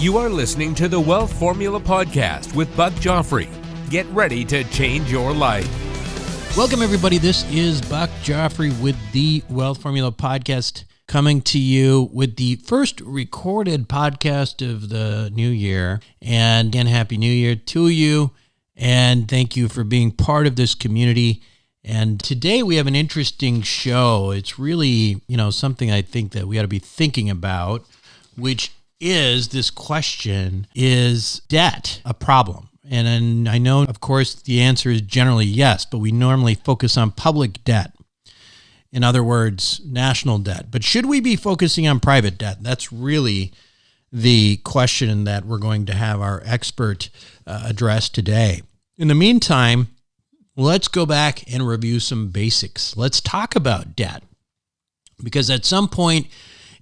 You are listening to the Wealth Formula Podcast with Buck Joffrey. Get ready to change your life. Welcome, everybody. This is Buck Joffrey with the Wealth Formula Podcast, coming to you with the first recorded podcast of the new year. And again, Happy New Year to you. And thank you for being part of this community. And today we have an interesting show. It's really, something I think that we ought to be thinking about, which is this question: is debt a problem? And I know, of course, the answer is generally yes, but we normally focus on public debt. In other words, national debt. But should we be focusing on private debt? That's really the question that we're going to have our expert address today. In the meantime, let's go back and review some basics. Let's talk about debt. Because at some point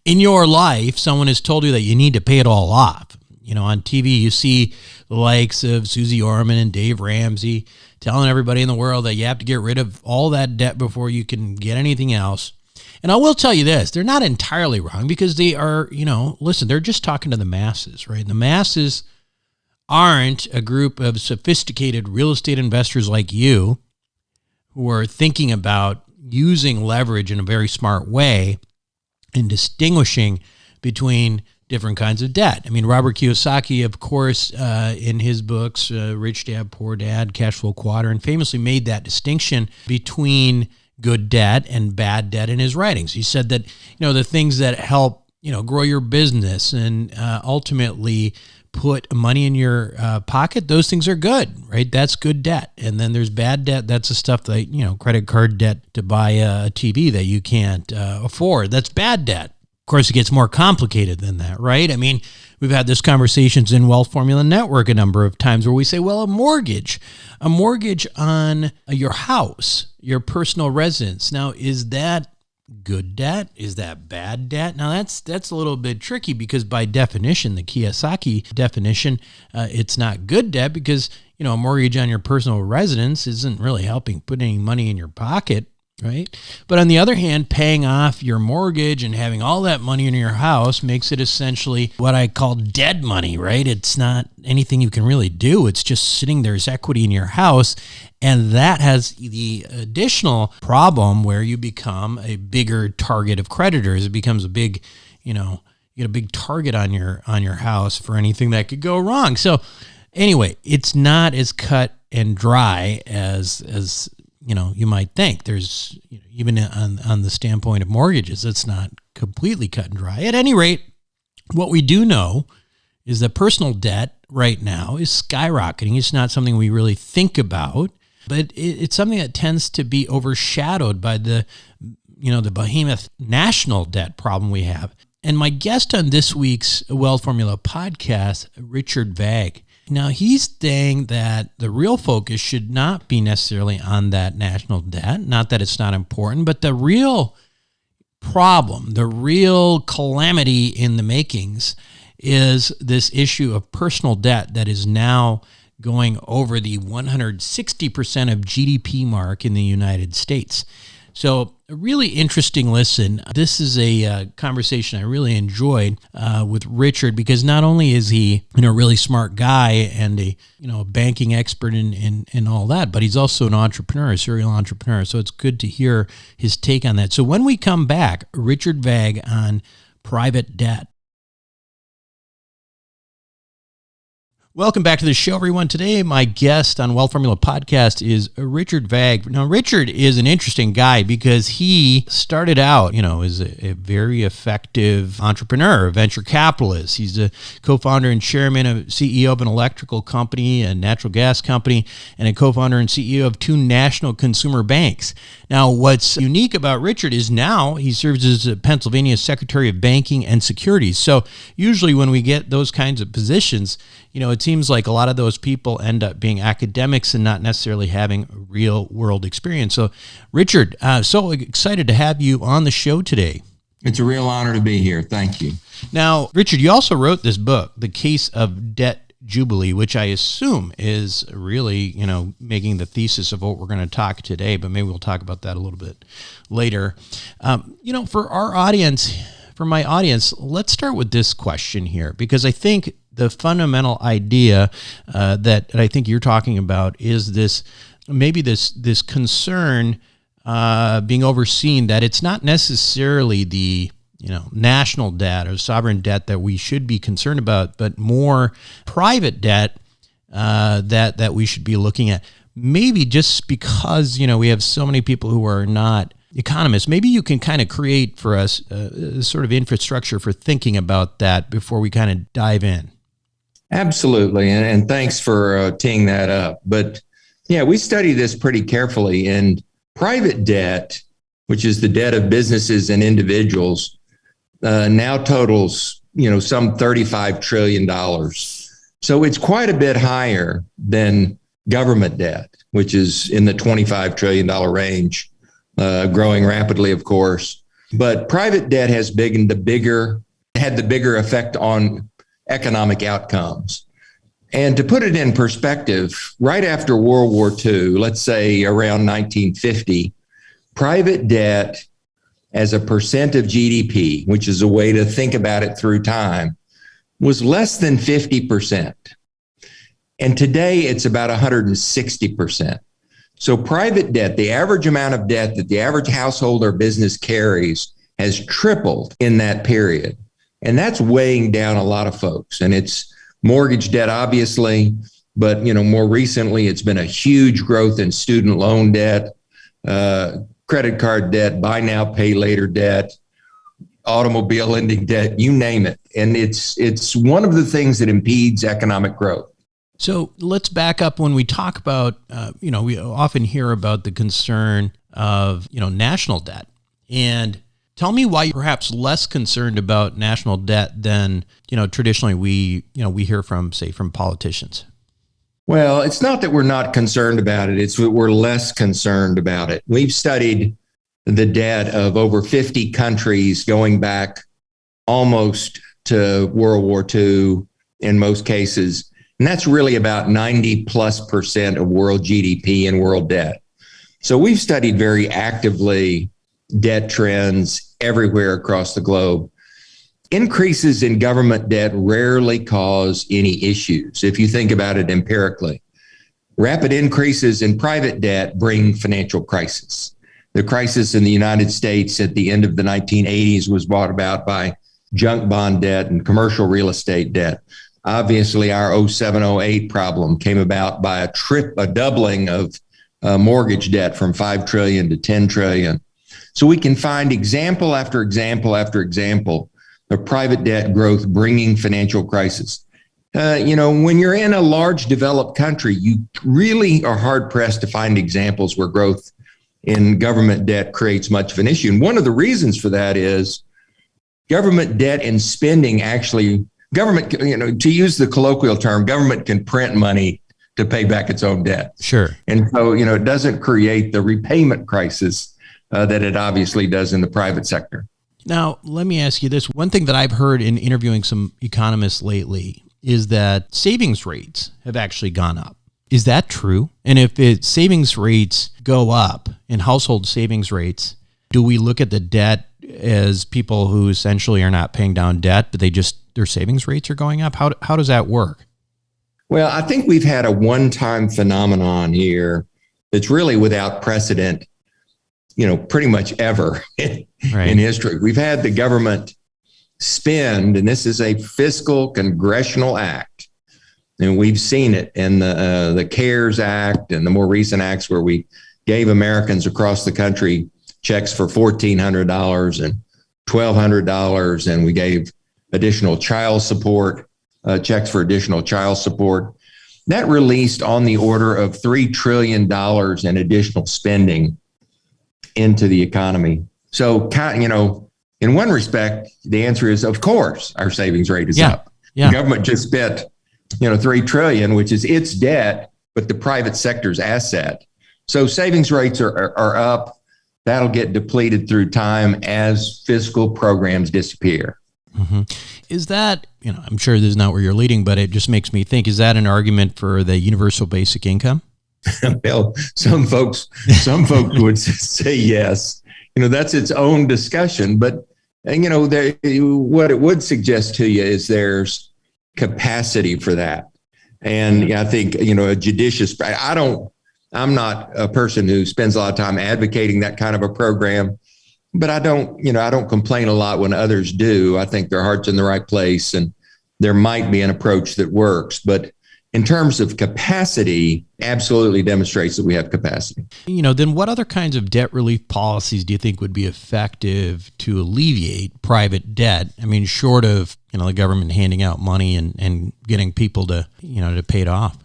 in your life, someone has told you that you need to pay it all off. On TV, you see the likes of Suze, Orman, and Dave Ramsey telling everybody in the world that you have to get rid of all that debt before you can get anything else. And I will tell you this, they're not entirely wrong, because they are, listen, they're just talking to the masses, right? The masses aren't a group of sophisticated real estate investors like you who are thinking about using leverage in a very smart way and distinguishing between different kinds of debt. I mean, Robert Kiyosaki, of course, in his books, Rich Dad, Poor Dad, Cash Flow Quadrant, famously made that distinction between good debt and bad debt in his writings. He said that, the things that help, grow your business and ultimately put money in your pocket, those things are good, right? That's good debt. And then there's bad debt. That's the stuff that, credit card debt to buy a TV that you can't afford. That's bad debt. Of course, it gets more complicated than that, right? I mean, we've had this conversations in Wealth Formula Network a number of times where we say, well, a mortgage on your house, your personal residence. Now, is that good debt? Is that bad debt? Now, that's a little bit tricky, because by definition, the Kiyosaki definition, it's not good debt, because, a mortgage on your personal residence isn't really helping put any money in your pocket, right? But on the other hand, paying off your mortgage and having all that money in your house makes it essentially what I call dead money, right? It's not anything you can really do. It's just sitting there as equity in your house. And that has the additional problem where you become a bigger target of creditors. It becomes a big, you get a big target on your house for anything that could go wrong. So anyway, it's not as cut and dry as you might think. There's, even on the standpoint of mortgages, it's not completely cut and dry. At any rate, what we do know is that personal debt right now is skyrocketing. It's not something we really think about, but it's something that tends to be overshadowed by the behemoth national debt problem we have. And my guest on this week's Wealth Formula podcast, Richard Vague. Now, he's saying that the real focus should not be necessarily on that national debt, not that it's not important, but the real problem, the real calamity in the makings is this issue of personal debt that is now going over the 160% of GDP mark in the United States. So a really interesting listen. This is a conversation I really enjoyed with Richard, because not only is he a really smart guy and a banking expert in all that, but he's also an entrepreneur, a serial entrepreneur. So it's good to hear his take on that. So when we come back, Richard Vague on private debt. Welcome back to the show, everyone. Today, my guest on Wealth Formula Podcast is Richard Vague. Now, Richard is an interesting guy because he started out, as a very effective entrepreneur, a venture capitalist. He's a co-founder and chairman of CEO of an electrical company, a natural gas company, and a co-founder and CEO of 2 national consumer banks. Now, what's unique about Richard is now he serves as Pennsylvania Secretary of Banking and Securities. So usually when we get those kinds of positions, it seems like a lot of those people end up being academics and not necessarily having real world experience. So, Richard, so excited to have you on the show today. It's a real honor to be here. Thank you. Now, Richard, you also wrote this book, The Case of Debt Jubilee, which I assume is really, making the thesis of what we're going to talk today, but maybe we'll talk about that a little bit later. For our audience, for my audience, let's start with this question here, because I think the fundamental idea that I think you're talking about is this concern being overseen that it's not necessarily the national debt or sovereign debt that we should be concerned about, but more private debt that we should be looking at. Maybe just because we have so many people who are not economists, maybe you can kind of create for us a sort of infrastructure for thinking about that before we kind of dive in. Absolutely. And thanks for teeing that up. But yeah, we study this pretty carefully. And private debt, which is the debt of businesses and individuals, now totals, some $35 trillion. So it's quite a bit higher than government debt, which is in the $25 trillion range, growing rapidly, of course. But private debt has had the bigger effect on economic outcomes. And to put it in perspective, right after World War II, let's say around 1950, private debt as a percent of GDP, which is a way to think about it through time, was less than 50%. And today it's about 160%. So private debt, the average amount of debt that the average household or business carries, has tripled in that period. And that's weighing down a lot of folks. And it's mortgage debt, obviously, but more recently, it's been a huge growth in student loan debt, credit card debt, buy now, pay later debt, automobile lending debt, you name it. And it's one of the things that impedes economic growth. So let's back up. When we talk about, we often hear about the concern of, national debt. And tell me why you're perhaps less concerned about national debt than, traditionally we hear from politicians. Well, it's not that we're not concerned about it. It's that we're less concerned about it. We've studied the debt of over 50 countries going back almost to World War II in most cases. And that's really about 90+% of world GDP and world debt. So we've studied very actively debt trends everywhere across the globe. Increases in government debt rarely cause any issues, if you think about it empirically. Rapid increases in private debt bring financial crisis. The crisis in the United States at the end of the 1980s was brought about by junk bond debt and commercial real estate debt. Obviously, our 07-08 problem came about by a doubling of mortgage debt from 5 trillion to 10 trillion. So we can find example after example after example of private debt growth bringing financial crisis. When you're in a large developed country, you really are hard pressed to find examples where growth in government debt creates much of an issue. And one of the reasons for that is government debt and spending government, to use the colloquial term, government can print money to pay back its own debt. Sure. And so, it doesn't create the repayment crisis that it obviously does in the private sector. Now, let me ask you this. One thing that I've heard in interviewing some economists lately is that savings rates have actually gone up. Is that true? And if savings rates go up and household savings rates, do we look at the debt as people who essentially are not paying down debt, but their savings rates are going up? How does that work? Well, I think we've had a one-time phenomenon here that's really without precedent, pretty much ever in history. We've had the government spend, and this is a fiscal congressional act, and we've seen it in the CARES Act and the more recent acts where we gave Americans across the country checks for $1,400 and $1,200, and we gave additional child support, checks for additional child support. That released on the order of $3 trillion in additional spending into the economy. So, in one respect, the answer is, of course, our savings rate is up. Yeah. The government just spent, $3 trillion, which is its debt, but the private sector's asset. So savings rates are up. That'll get depleted through time as fiscal programs disappear. Mm-hmm. Is that, I'm sure this is not where you're leading, but it just makes me think, is that an argument for the universal basic income? Well, some folks would say yes. That's its own discussion. But And, what it would suggest to you is there's capacity for that. And I think, a judicious, I'm not a person who spends a lot of time advocating that kind of a program, but I don't complain a lot when others do. I think their heart's in the right place and there might be an approach that works. But in terms of capacity, absolutely demonstrates that we have capacity. Then what other kinds of debt relief policies do you think would be effective to alleviate private debt? I mean, short of, the government handing out money and getting people to pay it off.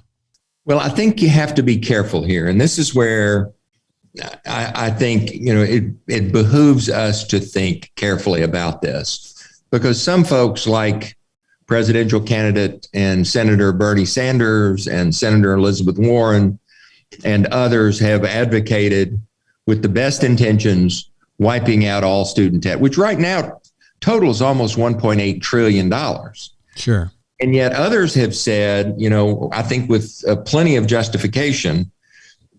Well, I think you have to be careful here. And this is where I think, it behooves us to think carefully about this, because some folks like presidential candidate and Senator Bernie Sanders and Senator Elizabeth Warren and others have advocated with the best intentions wiping out all student debt, which right now totals almost $1.8 trillion. Sure. And yet others have said, I think with plenty of justification,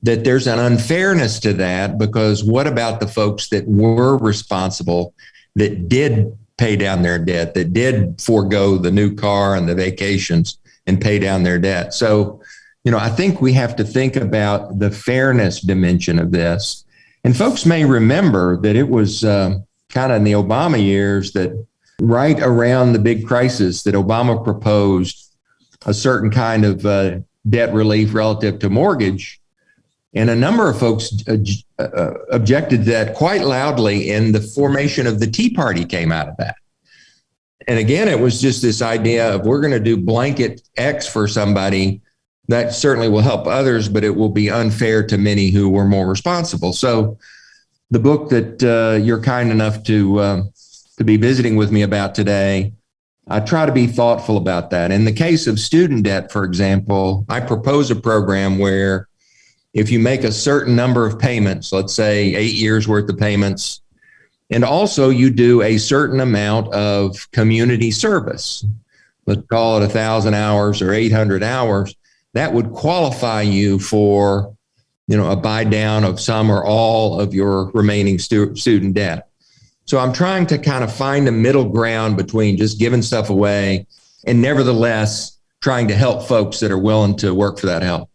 that there's an unfairness to that, because what about the folks that were responsible, that did pay down their debt, that did forego the new car and the vacations and pay down their debt? So, I think we have to think about the fairness dimension of this. And folks may remember that it was kind of in the Obama years that right around the big crisis that Obama proposed a certain kind of debt relief relative to mortgage. And a number of folks objected to that quite loudly, and the formation of the Tea Party came out of that. And again, it was just this idea of, we're going to do blanket X for somebody. That certainly will help others, but it will be unfair to many who were more responsible. So the book that you're kind enough to be visiting with me about today, I try to be thoughtful about that. In the case of student debt, for example, I propose a program where if you make a certain number of payments, let's say 8 years worth of payments, and also you do a certain amount of community service, let's call it 1,000 hours or 800 hours, that would qualify you for, a buy down of some or all of your remaining student debt. So I'm trying to kind of find a middle ground between just giving stuff away and nevertheless trying to help folks that are willing to work for that help.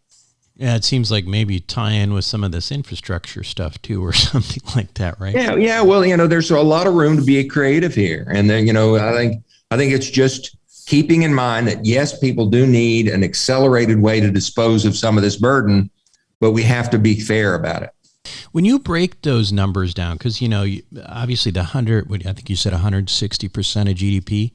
Yeah, it seems like maybe tie in with some of this infrastructure stuff too, or something like that, right? Yeah. Well, there's a lot of room to be creative here, and then I think it's just keeping in mind that yes, people do need an accelerated way to dispose of some of this burden, but we have to be fair about it. When you break those numbers down, because obviously I think you said 160% of GDP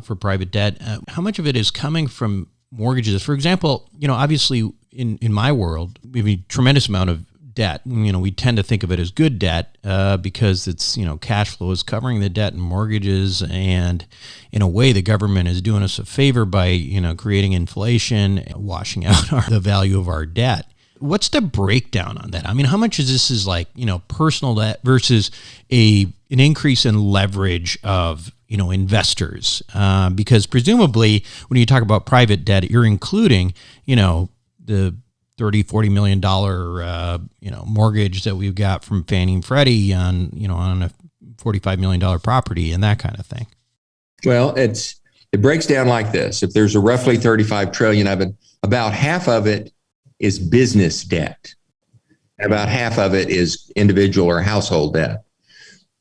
for private debt. How much of it is coming from mortgages? For example, obviously in my world, we have a tremendous amount of debt. We tend to think of it as good debt because it's, cash flow is covering the debt and mortgages. And in a way, the government is doing us a favor by, creating inflation, washing out the value of our debt. What's the breakdown on that? I mean, how much is this is like, personal debt versus an increase in leverage of, investors? Because presumably when you talk about private debt, you're including, the $30-40 million, mortgage that we've got from Fannie and Freddie on a $45 million property and that kind of thing. Well, it breaks down like this. If there's a roughly 35 trillion of it, about half of it is business debt. And about half of it is individual or household debt.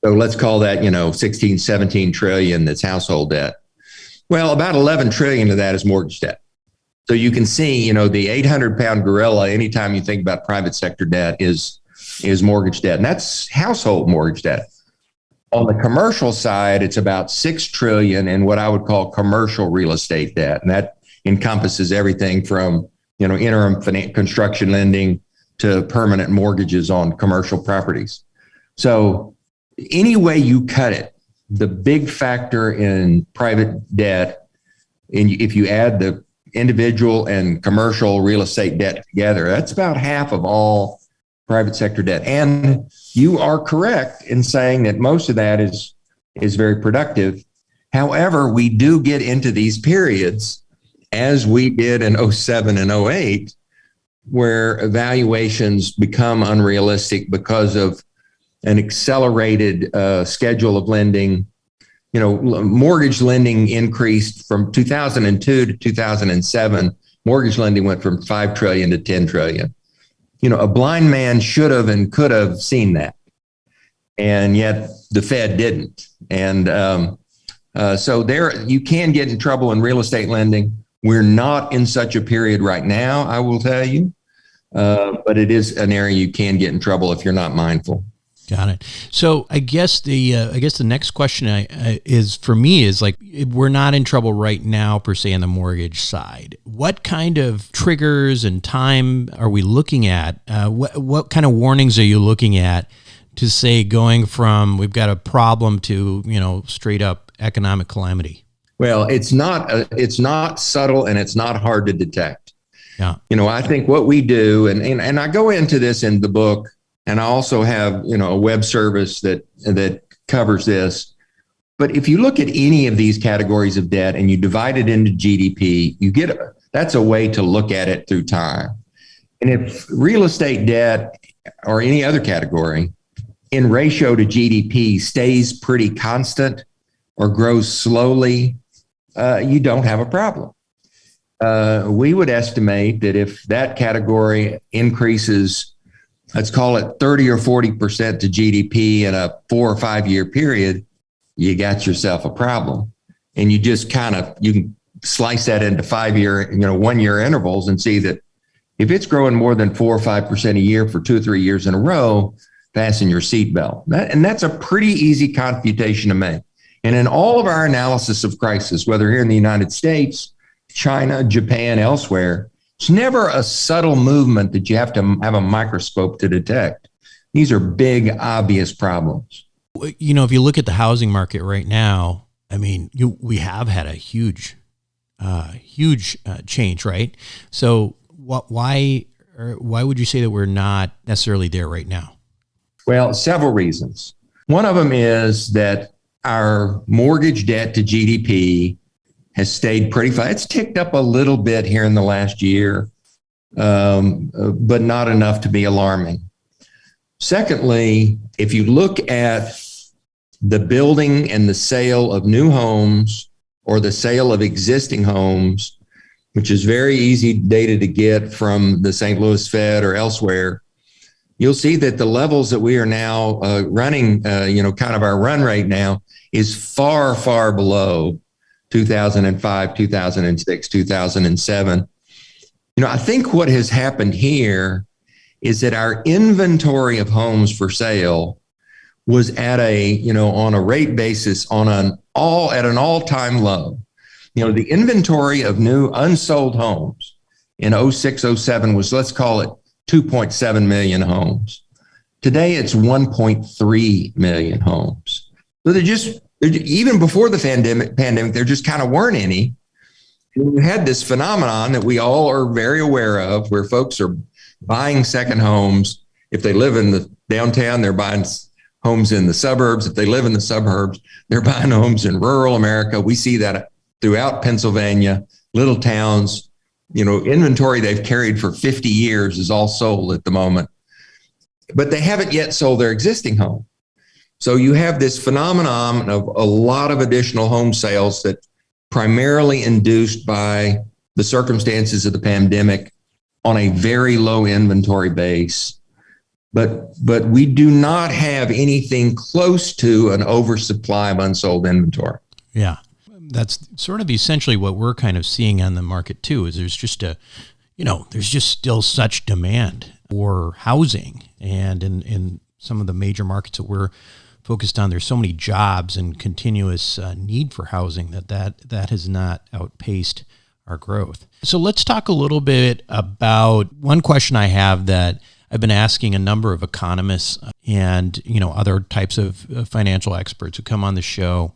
So let's call that, 16, 17 trillion that's household debt. Well, about 11 trillion of that is mortgage debt. So you can see, the 800-pound gorilla, anytime you think about private sector debt, is mortgage debt. And that's household mortgage debt. On the commercial side, it's about 6 trillion in what I would call commercial real estate debt. And that encompasses everything from, interim construction lending to permanent mortgages on commercial properties. So any way you cut it, the big factor in private debt, and if you add the individual and commercial real estate debt together, that's about half of all private sector debt. And you are correct in saying that most of that is very productive. However, we do get into these periods, as we did in 07 and 08, where valuations become unrealistic because of an accelerated schedule of lending, Mortgage lending increased from 2002 to 2007. Mortgage lending went from 5 trillion to 10 trillion. A blind man should have and could have seen that. And yet the Fed didn't. And so you can get in trouble in real estate lending. We're not in such a period right now, I will tell you. But it is an area you can get in trouble if you're not mindful. Got it. So I guess the next question is for me is like, we're not in trouble right now per se on the mortgage side. What kind of triggers and time are we looking at? What kind of warnings are you looking at to say going from we've got a problem to straight up economic calamity? Well, it's not subtle and it's not hard to detect. Yeah. I think what we do, and I go into this in the book. And I also have, a web service that covers this. But if you look at any of these categories of debt and you divide it into GDP, that's a way to look at it through time. And if real estate debt or any other category in ratio to GDP stays pretty constant or grows slowly, you don't have a problem. We would estimate that if that category increases, let's call it 30 or 40% to GDP in a 4 or 5 year period, you got yourself a problem. And you just you can slice that into 5 year, 1 year intervals and see that if it's growing more than 4 or 5% a year for 2 or 3 years in a row, fasten your seatbelt. And that's a pretty easy computation to make. And in all of our analysis of crisis, whether here in the United States, China, Japan, elsewhere, it's never a subtle movement that you have to have a microscope to detect. These are big, obvious problems. If you look at the housing market right now, I mean, we have had a huge change, right? So why would you say that we're not necessarily there right now? Well, several reasons. One of them is that our mortgage debt to GDP has stayed pretty flat. It's ticked up a little bit here in the last year, but not enough to be alarming. Secondly, if you look at the building and the sale of new homes or the sale of existing homes, which is very easy data to get from the St. Louis Fed or elsewhere, you'll see that the levels that we are now running, kind of our run rate now is far, far below 2005, 2006, 2007. I think what has happened here is that our inventory of homes for sale was at on a rate basis at an all-time low. The inventory of new unsold homes in 06, 07 was, let's call it 2.7 million homes. Today it's 1.3 million homes. So even before the pandemic, there just kind of weren't any. We had this phenomenon that we all are very aware of, where folks are buying second homes. If they live in the downtown, they're buying homes in the suburbs. If they live in the suburbs, they're buying homes in rural America. We see that throughout Pennsylvania, little towns. Inventory they've carried for 50 years is all sold at the moment, but they haven't yet sold their existing home. So you have this phenomenon of a lot of additional home sales that primarily induced by the circumstances of the pandemic on a very low inventory base. But we do not have anything close to an oversupply of unsold inventory. Yeah. That's sort of essentially what we're kind of seeing on the market too, is there's just still such demand for housing. And in some of the major markets that we're focused on, there's so many jobs and continuous need for housing that has not outpaced our growth. So let's talk a little bit about one question I have that I've been asking a number of economists and other types of financial experts who come on the show.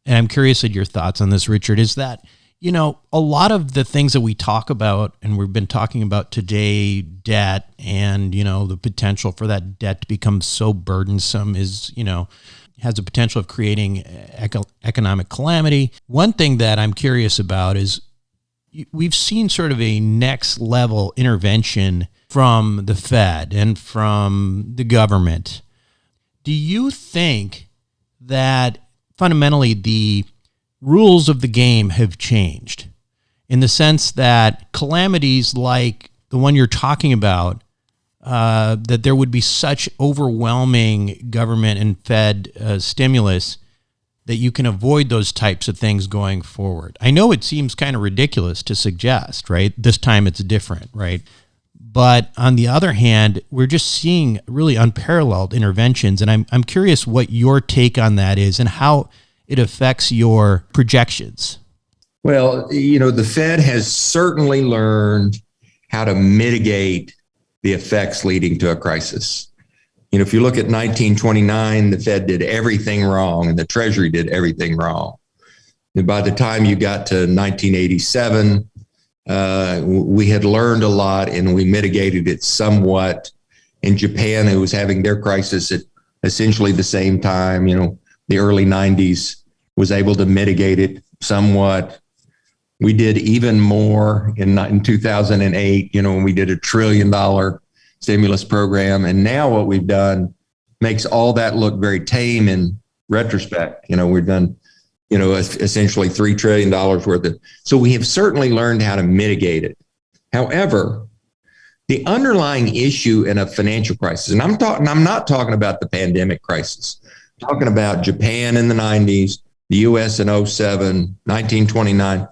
And I'm curious at your thoughts on this, Richard, is that, a lot of the things that we talk about and we've been talking about today, debt and, the potential for that debt to become so burdensome is, has the potential of creating economic calamity. One thing that I'm curious about is we've seen sort of a next level intervention from the Fed and from the government. Do you think that fundamentally the rules of the game have changed in the sense that calamities like the one you're talking about, that there would be such overwhelming government and Fed stimulus that you can avoid those types of things going forward. I know it seems kind of ridiculous to suggest, right? This time it's different, right? But on the other hand, we're just seeing really unparalleled interventions. And I'm curious what your take on that is and how it affects your projections. Well, the Fed has certainly learned how to mitigate the effects leading to a crisis. If you look at 1929, the Fed did everything wrong and the Treasury did everything wrong. And by the time you got to 1987, we had learned a lot and we mitigated it somewhat. In Japan, who was having their crisis at essentially the same time, the early 90s, was able to mitigate it somewhat. We did even more in 2008, when we did $1 trillion stimulus program. And now what we've done makes all that look very tame in retrospect. We've done, essentially $3 trillion worth of. So we have certainly learned how to mitigate it. However, the underlying issue in a financial crisis, and I'm not talking about the pandemic crisis, I'm talking about Japan in the 90s, the US in 07, 1929.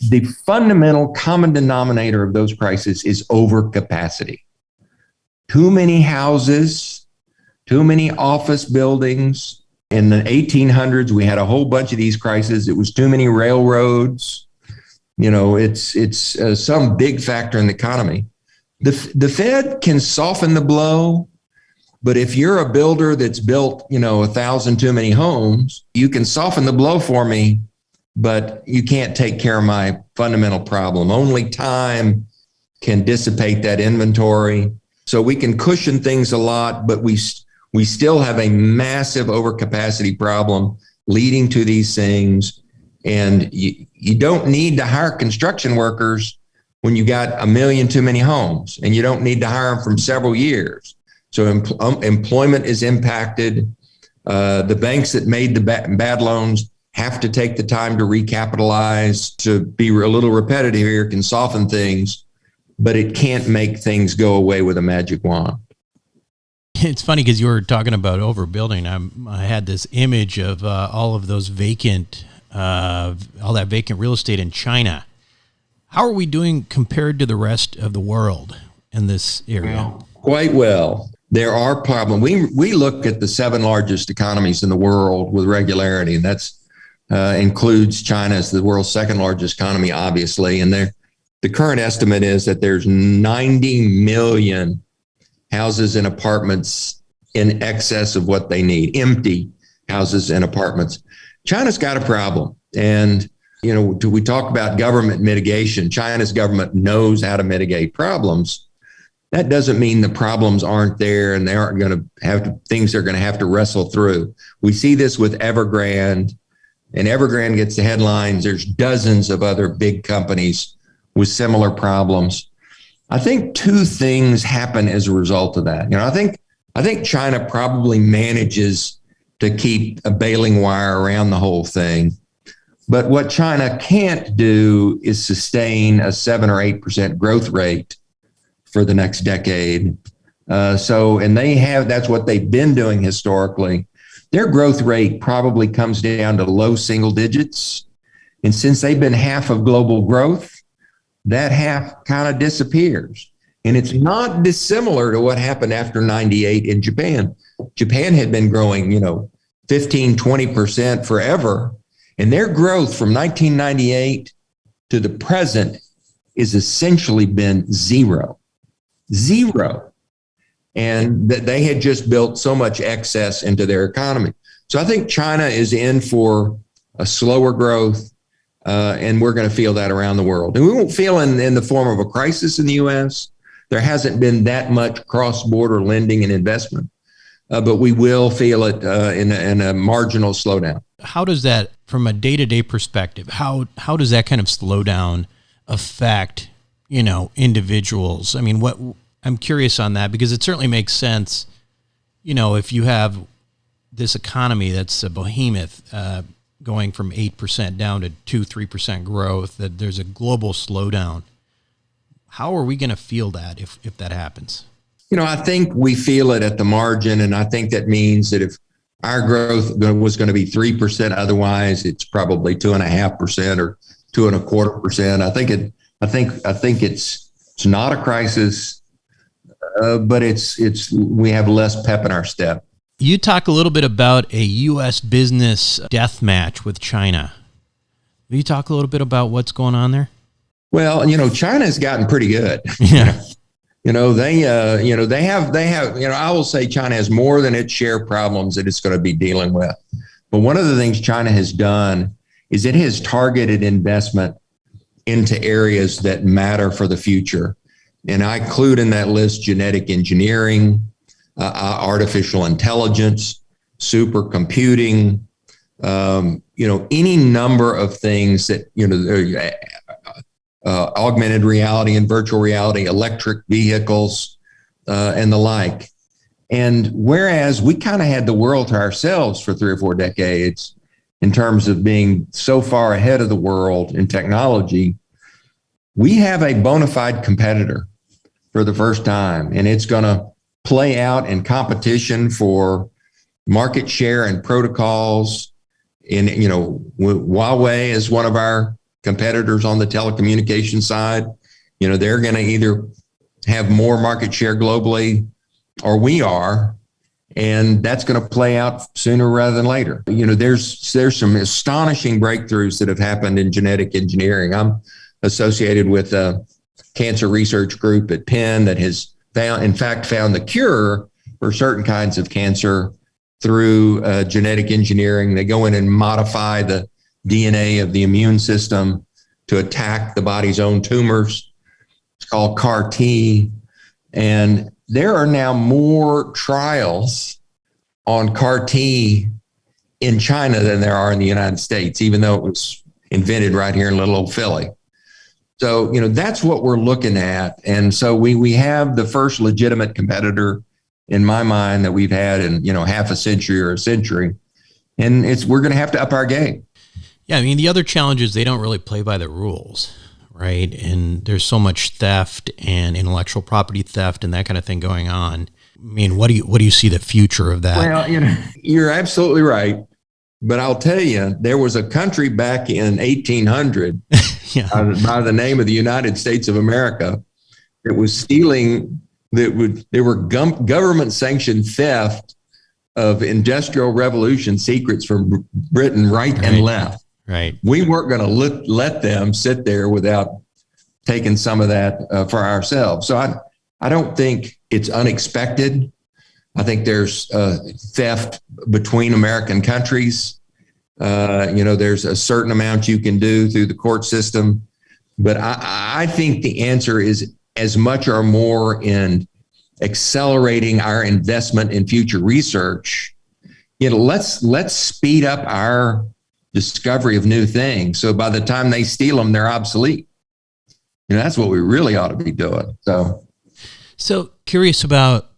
The fundamental common denominator of those crises is overcapacity. Too many houses, too many office buildings. In the 1800s, we had a whole bunch of these crises. It was too many railroads. It's some big factor in the economy. The Fed can soften the blow, but if you're a builder that's built, 1,000 too many homes, you can soften the blow for me, but you can't take care of my fundamental problem. Only time can dissipate that inventory. So we can cushion things a lot, but we still have a massive overcapacity problem leading to these things. And you don't need to hire construction workers when you got 1 million too many homes, and you don't need to hire them from several years. So employment is impacted. The banks that made the bad loans have to take the time to recapitalize. To be a little repetitive here, can soften things, but it can't make things go away with a magic wand. It's funny because you were talking about overbuilding. I had this image of all of those all that vacant real estate in China. How are we doing compared to the rest of the world in this area? Quite well. There are problems. We look at the 7 largest economies in the world with regularity, and that's includes China as the world's 2nd largest economy, obviously. And the current estimate is that there's 90 million houses and apartments in excess of what they need, empty houses and apartments. China's got a problem. And, we talk about government mitigation. China's government knows how to mitigate problems. That doesn't mean the problems aren't there and they aren't going to have things they're going to have to wrestle through. We see this with Evergrande, and Evergrande gets the headlines. There's dozens of other big companies with similar problems. I think 2 things happen as a result of that. I think China probably manages to keep a baling wire around the whole thing. But what China can't do is sustain a 7 or 8% growth rate for the next decade. And that's what they've been doing historically. Their growth rate probably comes down to low single digits. And since they've been half of global growth, that half kind of disappears. And it's not dissimilar to what happened after 98 in Japan. Japan had been growing, 15, 20% forever. And their growth from 1998 to the present is essentially been zero. And that they had just built so much excess into their economy. So I think China is in for a slower growth, and we're going to feel that around the world. And we won't feel in the form of a crisis in the U.S. There hasn't been that much cross-border lending and investment, but we will feel it in a marginal slowdown. How does that, from a day-to-day perspective, how does that kind of slowdown affect, individuals? I mean, I'm curious on that because it certainly makes sense, if you have this economy that's a behemoth, going from 8% down to 2-3% growth, that there's a global slowdown. How are we going to feel that if that happens? I think we feel it at the margin, and I think that means that if our growth was going to be 3%, otherwise it's probably 2.5% or 2.25%. I think it's not a crisis, but we have less pep in our step. You talk a little bit about a U.S. business death match with China. Will you talk a little bit about what's going on there? Well, China's gotten pretty good. Yeah. They have, I will say China has more than its share problems that it's going to be dealing with. But one of the things China has done is it has targeted investment into areas that matter for the future. And I include in that list genetic engineering, artificial intelligence, supercomputing, any number of things that, augmented reality and virtual reality, electric vehicles, and the like. And whereas we kind of had the world to ourselves for 3 or 4 decades in terms of being so far ahead of the world in technology, we have a bona fide competitor for the first time, and it's going to play out in competition for market share and protocols. And, Huawei is one of our competitors on the telecommunications side. They're going to either have more market share globally or we are, and that's going to play out sooner rather than later. There's some astonishing breakthroughs that have happened in genetic engineering. I'm associated with a cancer research group at Penn that has found the cure for certain kinds of cancer through genetic engineering. They go in and modify the DNA of the immune system to attack the body's own tumors. It's called CAR T. And there are now more trials on CAR T in China than there are in the United States, even though it was invented right here in little old Philly. So, that's what we're looking at. And so we have the first legitimate competitor in my mind that we've had in, half a century or a century. And we're going to have to up our game. Yeah, I mean, the other challenge is they don't really play by the rules, right? And there's so much theft and intellectual property theft and that kind of thing going on. I mean, what do you see the future of that? Well, you're absolutely right. But I'll tell you, there was a country back in 1800 by the name of the United States of America that was stealing, there were government sanctioned theft of Industrial Revolution secrets from Britain, right and left. Right. We weren't going to let them sit there without taking some of that for ourselves. So I don't think it's unexpected. I think there's theft between American countries. There's a certain amount you can do through the court system. But I think the answer is as much or more in accelerating our investment in future research. Let's speed up our discovery of new things. So by the time they steal them, they're obsolete. That's what we really ought to be doing. So curious about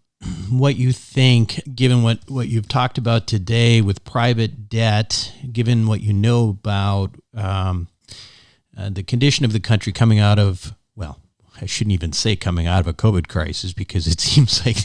what you think, given what you've talked about today with private debt, given what you know about the condition of the country coming out of, well, I shouldn't even say coming out of a COVID crisis, because it seems like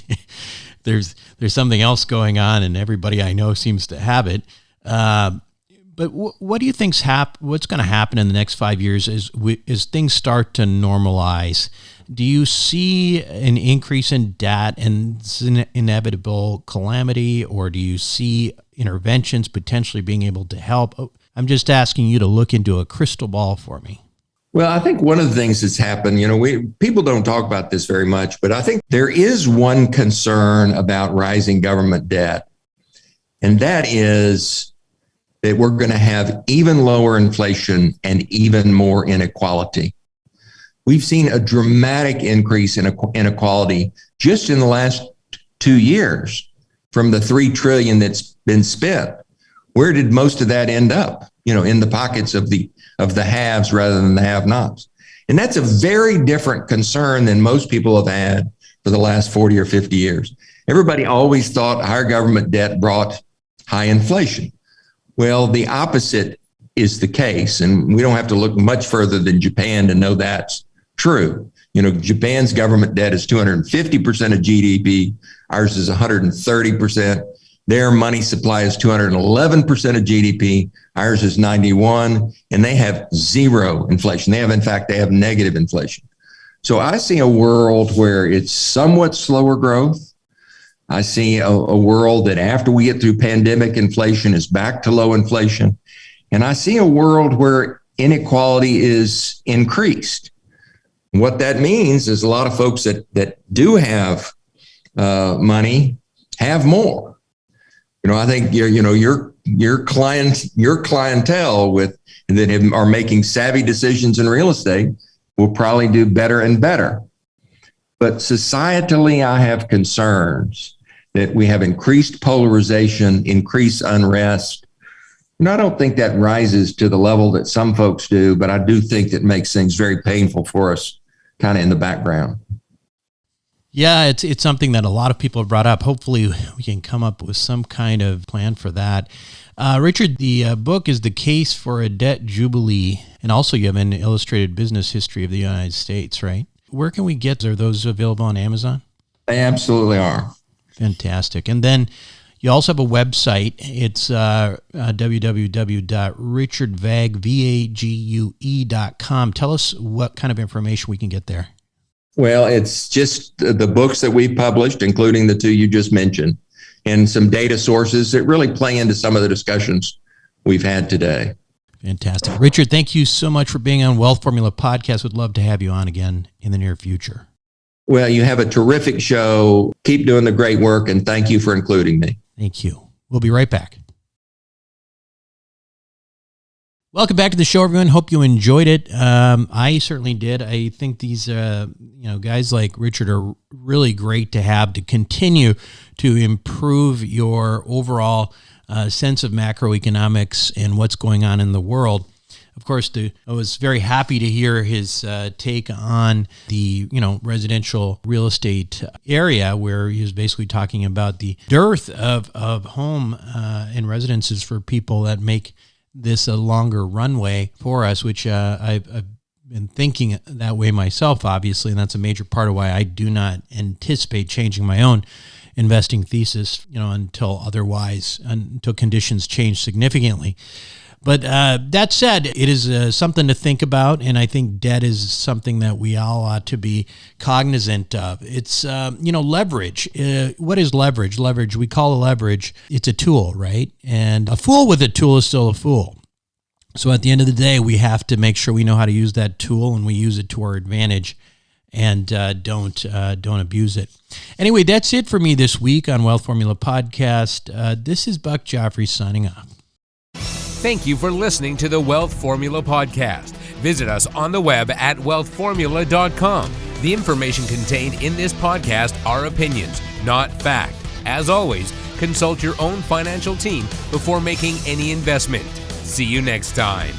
there's something else going on and everybody I know seems to have it. But what do you think's what's going to happen in the next 5 years as things start to normalize? Do you see an increase in debt and an inevitable calamity, or do you see interventions potentially being able to help? I'm just asking you to look into a crystal ball for me. Well, I think one of the things that's happened, people don't talk about this very much, but I think there is one concern about rising government debt, and that is that we're going to have even lower inflation and even more inequality. We've seen a dramatic increase in inequality just in the last 2 years from the $3 trillion that's been spent. Where did most of that end up? In the pockets of the haves rather than the have-nots. And that's a very different concern than most people have had for the last 40 or 50 years. Everybody always thought higher government debt brought high inflation. Well, the opposite is the case, and we don't have to look much further than Japan to know that's true. Japan's government debt is 250% of GDP. Ours is 130%. Their money supply is 211% of GDP. Ours is 91%, and they have zero inflation. In fact, they have negative inflation. So I see a world where it's somewhat slower growth. I see a world that after we get through pandemic, inflation is back to low inflation. And I see a world where inequality is increased. What that means is a lot of folks that do have money have more. I think your clientele that are making savvy decisions in real estate will probably do better and better. But societally, I have concerns that we have increased polarization, increased unrest. I don't think that rises to the level that some folks do, but I do think that makes things very painful for us kind of in the background. Yeah, it's something that a lot of people have brought up. Hopefully we can come up with some kind of plan for that. Richard, the book is The Case for a Debt Jubilee, and also you have an illustrated business history of the United States, right? Where can we get? Are those available on Amazon? They absolutely are. Fantastic. And then you also have a website. It's www.richardvague.com. Tell us what kind of information we can get there. Well, it's just the books that we've published, including the two you just mentioned, and some data sources that really play into some of the discussions we've had today. Fantastic. Richard, thank you so much for being on Wealth Formula Podcast. Would love to have you on again in the near future. Well, you have a terrific show. Keep doing the great work, and thank you for including me. Thank you. We'll be right back. Welcome back to the show, everyone. Hope you enjoyed it. I certainly did. I think these guys like Richard are really great to have to continue to improve your overall sense of macroeconomics and what's going on in the world. Of course, I was very happy to hear his take on the residential real estate area, where he was basically talking about the dearth of home and residences for people that make this a longer runway for us, which I've been thinking that way myself, obviously, and that's a major part of why I do not anticipate changing my own investing thesis, until conditions change significantly. But that said, it is something to think about, and I think debt is something that we all ought to be cognizant of. It's, leverage. What is leverage? Leverage, we call a leverage, it's a tool, right? And a fool with a tool is still a fool. So at the end of the day, we have to make sure we know how to use that tool and we use it to our advantage and don't abuse it. Anyway, that's it for me this week on Wealth Formula Podcast. This is Buck Joffrey signing off. Thank you for listening to the Wealth Formula Podcast. Visit us on the web at wealthformula.com. The information contained in this podcast are opinions, not fact. As always, consult your own financial team before making any investment. See you next time.